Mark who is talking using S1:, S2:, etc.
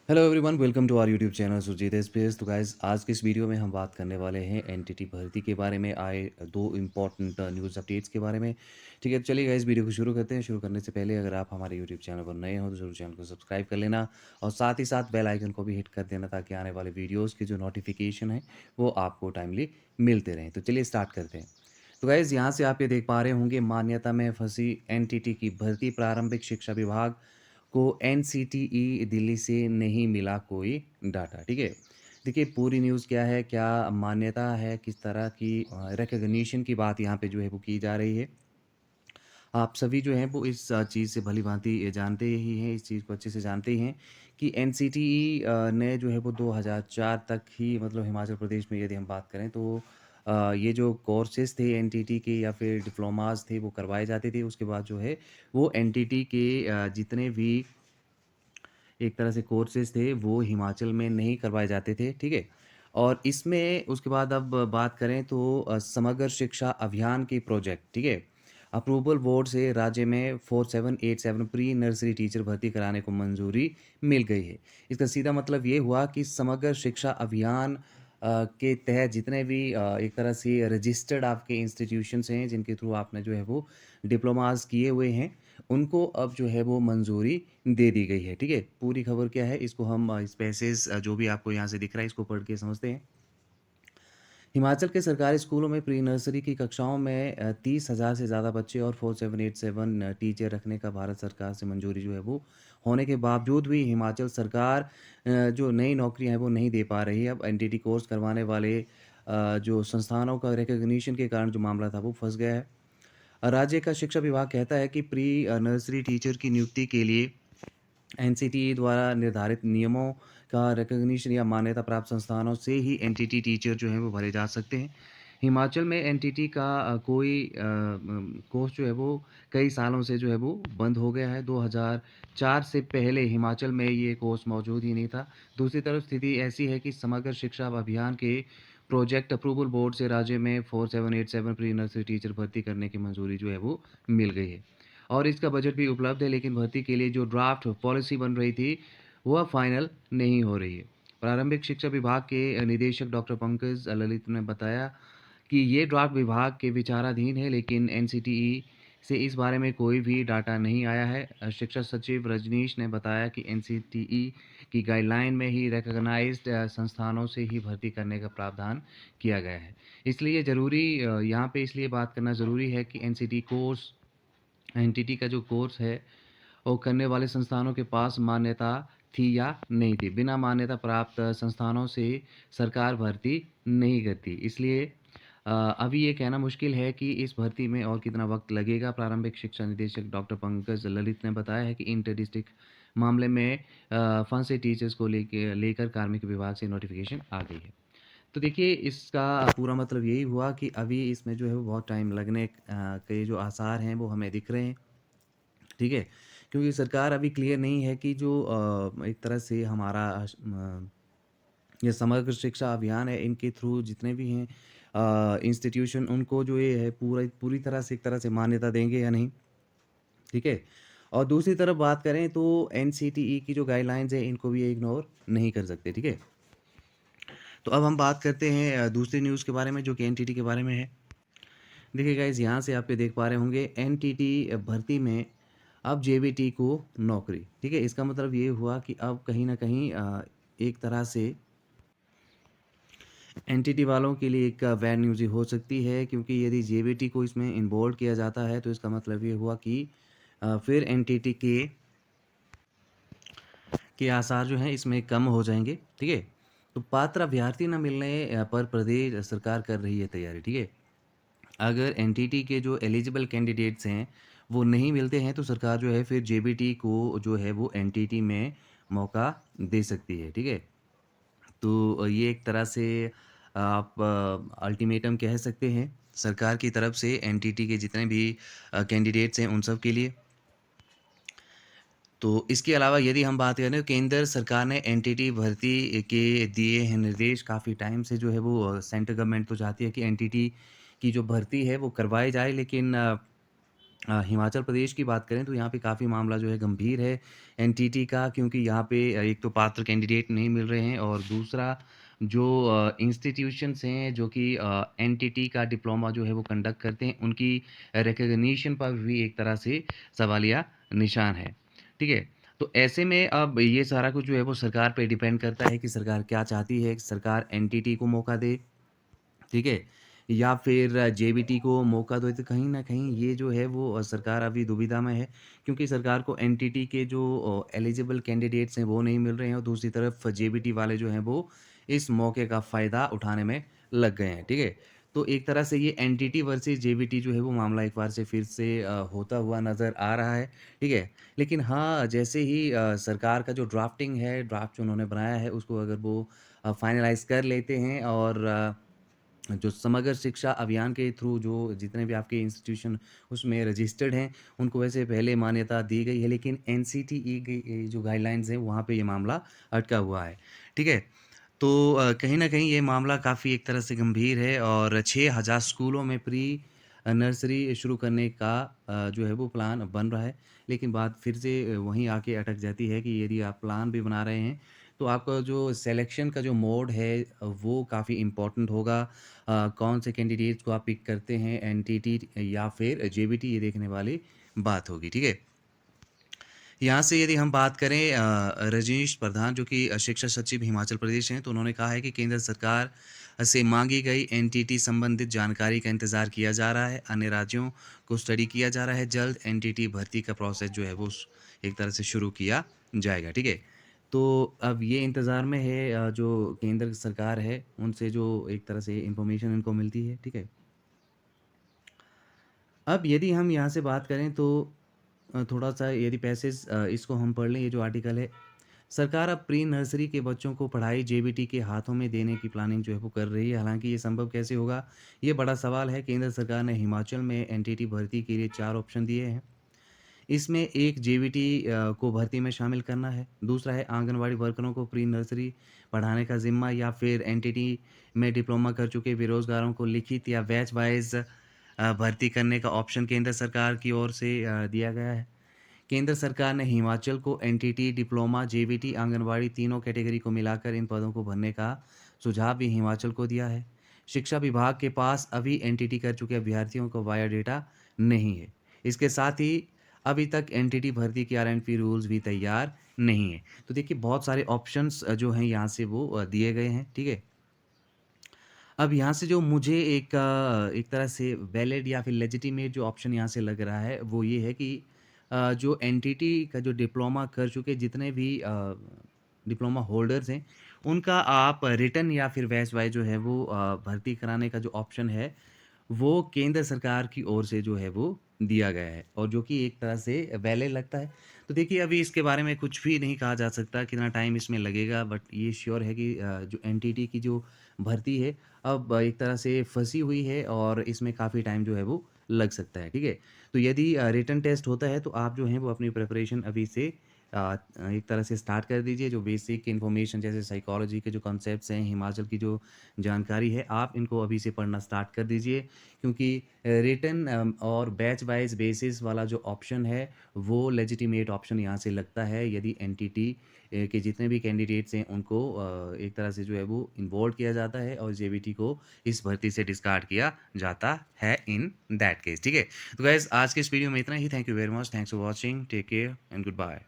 S1: Hello everyone, welcome to our YouTube channel Surjeet SPS. तो guys, आज के इस वीडियो में हम बात करने वाले हैं एनटीटी भर्ती के बारे में आए दो इम्पॉर्टेंट न्यूज़ अपडेट्स के बारे में। ठीक है, तो चलिए गाइस, वीडियो को शुरू करते हैं। शुरू करने से पहले अगर आप हमारे यूट्यूब चैनल पर नए हो तो जरूर चैनल को सब्सक्राइब कर लेना और साथ ही साथ बेल आइकन को भी हिट कर देना ताकि आने वाले वीडियोज़ के जो नोटिफिकेशन है वो आपको टाइमली मिलते रहें। तो चलिए स्टार्ट करते हैं। तो गाइज़, यहाँ से आप ये देख पा रहे होंगे, मान्यता में फंसी एनटीटी की भर्ती, प्रारंभिक शिक्षा विभाग को एनसीटीई दिल्ली से नहीं मिला कोई डाटा। ठीक है, देखिए पूरी न्यूज़ क्या है, क्या मान्यता है, किस तरह की रिकग्निशन की बात यहाँ पे जो है वो की जा रही है। आप सभी जो हैं वो इस चीज़ से भली-भाँति जानते ही हैं, इस चीज़ को अच्छे से जानते ही हैं कि एनसीटीई ने जो है वो 2004 तक ही, मतलब हिमाचल प्रदेश में यदि हम बात करें तो ये जो कोर्सेज़ थे एनटीटी के या फिर डिप्लोमाज़ थे वो करवाए जाते थे। उसके बाद जो है वो एनटीटी के जितने भी एक तरह से कोर्सेज़ थे वो हिमाचल में नहीं करवाए जाते थे, ठीक है? और इसमें उसके बाद अब बात करें तो समग्र शिक्षा अभियान की प्रोजेक्ट, ठीक है? अप्रूवल बोर्ड से राज्य में 4787 प्री नर्सरी टीचर भर्ती कराने को मंजूरी मिल गई है। इसका सीधा मतलब ये हुआ कि समग्र शिक्षा अभियान के तहत जितने भी एक तरह से रजिस्टर्ड आपके इंस्टीट्यूशंस हैं जिनके थ्रू आपने जो है वो डिप्लोमाज़ किए हुए हैं, उनको अब जो है वो मंजूरी दे दी गई है, ठीक है? पूरी खबर क्या है इसको हम इस पैसेज जो भी आपको यहाँ से दिख रहा है इसको पढ़ के समझते हैं। हिमाचल के सरकारी स्कूलों में प्री नर्सरी की कक्षाओं में 30,000 से ज़्यादा बच्चे और 4787 टीचर रखने का भारत सरकार से मंजूरी जो है वो होने के बावजूद भी हिमाचल सरकार जो नई नौकरियां हैं वो नहीं दे पा रही है। अब एनटीटी कोर्स करवाने वाले जो संस्थानों का रिकॉग्निशन के कारण जो मामला था वो फंस गया है। राज्य का शिक्षा विभाग कहता है कि प्री नर्सरी टीचर की नियुक्ति के लिए एनसीटीई द्वारा निर्धारित नियमों का रिकॉग्निशन या मान्यता प्राप्त संस्थानों से ही एनटीटी टीचर जो हैं वो भरे जा सकते हैं। हिमाचल में एनटीटी का कोई कोर्स जो है वो कई सालों से जो है वो बंद हो गया है। 2004 से पहले हिमाचल में ये कोर्स मौजूद ही नहीं था। दूसरी तरफ स्थिति ऐसी है कि समग्र शिक्षा अभियान के प्रोजेक्ट अप्रूवल बोर्ड से राज्य में 4787 प्री नर्सरी टीचर भर्ती करने की मंजूरी जो है वो मिल गई है और इसका बजट भी उपलब्ध है, लेकिन भर्ती के लिए जो ड्राफ्ट पॉलिसी बन रही थी वह फाइनल नहीं हो रही है। प्रारंभिक शिक्षा विभाग के निदेशक डॉक्टर पंकज ललित ने बताया कि ये ड्राफ्ट विभाग के विचाराधीन है, लेकिन एनसीटीई से इस बारे में कोई भी डाटा नहीं आया है। शिक्षा सचिव रजनीश ने बताया कि एनसीटीई की गाइडलाइन में ही रिकॉग्नाइज्ड संस्थानों से ही भर्ती करने का प्रावधान किया गया है। इसलिए ज़रूरी यहाँ पे इसलिए बात करना ज़रूरी है कि एनसीटी कोर्स एनटीटी का जो कोर्स है वो करने वाले संस्थानों के पास मान्यता थी या नहीं थी। बिना मान्यता प्राप्त संस्थानों से सरकार भर्ती नहीं करती। इसलिए अभी ये कहना मुश्किल है कि इस भर्ती में और कितना वक्त लगेगा। प्रारंभिक शिक्षा निदेशक डॉक्टर पंकज ललित ने बताया है कि इंटर डिस्ट्रिक्ट मामले में फंसे टीचर्स को लेकर कार्मिक विभाग से नोटिफिकेशन आ गई है। तो देखिए इसका पूरा मतलब यही हुआ कि अभी इसमें जो है वो बहुत टाइम लगने के जो आसार हैं वो हमें दिख रहे हैं। ठीक है? क्योंकि सरकार अभी क्लियर नहीं है कि जो एक तरह से हमारा ये समग्र शिक्षा अभियान है, इनके थ्रू जितने भी हैं इंस्टीट्यूशन, उनको जो ये है पूरी तरह से एक तरह से मान्यता देंगे या नहीं, ठीक है? और दूसरी तरफ बात करें तो एनसीटीई की जो गाइडलाइंस है इनको भी इग्नोर नहीं कर सकते, ठीक है? तो अब हम बात करते हैं दूसरी न्यूज़ के बारे में जो कि एनटीटी के बारे में है। देखिए गाइज़, यहाँ से आप ये देख पा रहे होंगे, एनटीटी भर्ती में अब जेबीटी को नौकरी, ठीक है? इसका मतलब ये हुआ कि अब कहीं न कहीं एक तरह से एनटीटी वालों के लिए एक बैड न्यूज़ ही हो सकती है, क्योंकि यदि जेबीटी को इसमें इन्वॉल्व किया जाता है तो इसका मतलब ये हुआ कि फिर एनटीटी के आसार जो हैं इसमें कम हो जाएँगे, ठीक है? तो पात्र अभ्यर्थी न मिलने पर प्रदेश सरकार कर रही है तैयारी, ठीक है? अगर एनटीटी के जो एलिजिबल कैंडिडेट्स हैं, वो नहीं मिलते हैं, तो सरकार जो है फिर जेबीटी को जो है वो एनटीटी में मौका दे सकती है, ठीक है? तो ये एक तरह से आप अल्टीमेटम कह सकते हैं सरकार की तरफ से एनटीटी के जितने भी कैंडिडेट्स हैं उन सब के लिए। तो इसके अलावा यदि हम बात करें तो केंद्र सरकार ने एनटीटी भर्ती के दिए हैं निर्देश काफ़ी टाइम से, जो है वो सेंट्रल गवर्नमेंट तो चाहती है कि एनटीटी की जो भर्ती है वो करवाई जाए, लेकिन हिमाचल प्रदेश की बात करें तो यहाँ पे काफ़ी मामला जो है गंभीर है एनटीटी का, क्योंकि यहाँ पे एक तो पात्र कैंडिडेट नहीं मिल रहे हैं और दूसरा जो इंस्टीट्यूशंस हैं जो कि एनटीटी का डिप्लोमा जो है वो कंडक्ट करते हैं, उनकी रिकॉग्निशन पर भी एक तरह से सवालिया निशान है। ठीक है? तो ऐसे में अब ये सारा कुछ जो है वो सरकार पे डिपेंड करता है कि सरकार क्या चाहती है। सरकार एनटीटी को मौका दे, ठीक है? या फिर जेबीटी को मौका दे, तो कहीं न कहीं ये जो है वो सरकार अभी दुविधा में है, क्योंकि सरकार को एनटीटी के जो एलिजिबल कैंडिडेट्स हैं वो नहीं मिल रहे हैं और दूसरी तरफ जेबीटी वाले जो हैं वो इस मौके का फ़ायदा उठाने में लग गए हैं, ठीक है? तो एक तरह से ये एनटीटी वर्सेस जेबीटी जो है वो मामला एक बार से फिर से होता हुआ नज़र आ रहा है, ठीक है? लेकिन हाँ, जैसे ही सरकार का जो ड्राफ्टिंग है, ड्राफ्ट जो उन्होंने बनाया है उसको अगर वो फाइनलाइज़ कर लेते हैं और जो समग्र शिक्षा अभियान के थ्रू जो जितने भी आपके इंस्टीट्यूशन उसमें रजिस्टर्ड हैं, उनको वैसे पहले मान्यता दी गई है, लेकिन एनसीटीई की जो गाइडलाइंस हैं, वहाँ पे ये मामला अटका हुआ है। ठीक है? तो कहीं न कहीं ये मामला काफ़ी एक तरह से गंभीर है और 6000 स्कूलों में प्री नर्सरी शुरू करने का जो है वो प्लान बन रहा है। लेकिन बात फिर से वहीं आके अटक जाती है कि यदि आप प्लान भी बना रहे हैं, तो आपका जो सिलेक्शन का जो मोड है वो काफ़ी इम्पोर्टेंट होगा। कौन से कैंडिडेट्स को आप पिक करते हैं, एनटीटी या फिर जेबीटी, ये देखने वाली बात होगी, ठीक है? यहाँ से यदि हम बात करें रजनीश प्रधान जो कि शिक्षा सचिव हिमाचल प्रदेश हैं, तो उन्होंने कहा है कि केंद्र सरकार से मांगी गई एनटीटी संबंधित जानकारी का इंतज़ार किया जा रहा है। अन्य राज्यों को स्टडी किया जा रहा है। जल्द एनटीटी भर्ती का प्रोसेस जो है वो एक तरह से शुरू किया जाएगा, ठीक है? तो अब ये इंतज़ार में है जो केंद्र सरकार है, उनसे जो एक तरह से इन्फॉर्मेशन इनको मिलती है, ठीक है? अब यदि हम यहाँ से बात करें तो थोड़ा-सा यदि पैसेज इसको हम पढ़ लें, ये जो आर्टिकल है, सरकार अब प्री नर्सरी के बच्चों को पढ़ाई जेबीटी के हाथों में देने की प्लानिंग जो है वो कर रही है। हालाँकि ये संभव कैसे होगा, ये बड़ा सवाल है। केंद्र सरकार ने हिमाचल में एनटीटी भर्ती के लिए 4 ऑप्शन दिए हैं। इसमें एक जेबीटी को भर्ती में शामिल करना है, दूसरा है आंगनवाड़ी वर्करों को प्री नर्सरी पढ़ाने का ज़िम्मा, या फिर एनटीटी में डिप्लोमा कर चुके बेरोज़गारों को लिखित या बैच वाइज़ भर्ती करने का ऑप्शन केंद्र सरकार की ओर से दिया गया है। केंद्र सरकार ने हिमाचल को एनटीटी, डिप्लोमा, जेबीटी, आंगनवाड़ी तीनों कैटेगरी को मिलाकर इन पदों को भरने का सुझाव भी हिमाचल को दिया है। शिक्षा विभाग के पास अभी एनटीटी कर चुके अभ्यर्थियों का बायोडेटा नहीं है। इसके साथ ही अभी तक एनटीटी भर्ती के आरएनपी रूल्स भी तैयार नहीं है। तो देखिए बहुत सारे ऑप्शंस जो हैं यहाँ से वो दिए गए हैं, ठीक है? अब यहाँ से जो मुझे एक तरह से वैलिड या फिर लेजिटिमेट जो ऑप्शन यहाँ से लग रहा है, वो ये है कि जो एनटीटी का जो डिप्लोमा कर चुके जितने भी डिप्लोमा होल्डर्स हैं, उनका आप रिटन या फिर बैच वाइज़ जो है वो भर्ती कराने का जो ऑप्शन है, वो केंद्र सरकार की ओर से जो है वो दिया गया है और जो कि एक तरह से वैलिड लगता है। तो देखिए अभी इसके बारे में कुछ भी नहीं कहा जा सकता कितना टाइम इसमें लगेगा, बट ये श्योर है कि जो एनटीटी की जो भर्ती है अब एक तरह से फँसी हुई है और इसमें काफ़ी टाइम जो है वो लग सकता है, ठीक है? तो यदि रिटन टेस्ट होता है तो आप जो हैं वो अपनी प्रिपरेशन अभी से एक तरह से स्टार्ट कर दीजिए। जो बेसिक इन्फॉर्मेशन जैसे साइकोलॉजी के जो कॉन्सेप्ट्स हैं, हिमाचल की जो जानकारी है, आप इनको अभी से पढ़ना स्टार्ट कर दीजिए, क्योंकि रिटन और बैच वाइज़ बेसिस वाला जो ऑप्शन है, वो लेजिटिमेट ऑप्शन यहाँ से लगता है यदि एनटीटी के जितने भी कैंडिडेट्स हैं उनको एक तरह से जो है वो इन्वॉल्व किया जाता है और जेबीटी को इस भर्ती से डिस्कार्ड किया जाता है इन दैट केस, ठीक है? तो गाइज़ आज के इस वीडियो में इतना ही। Thank you very much. Thanks for watching. Take care and good bye.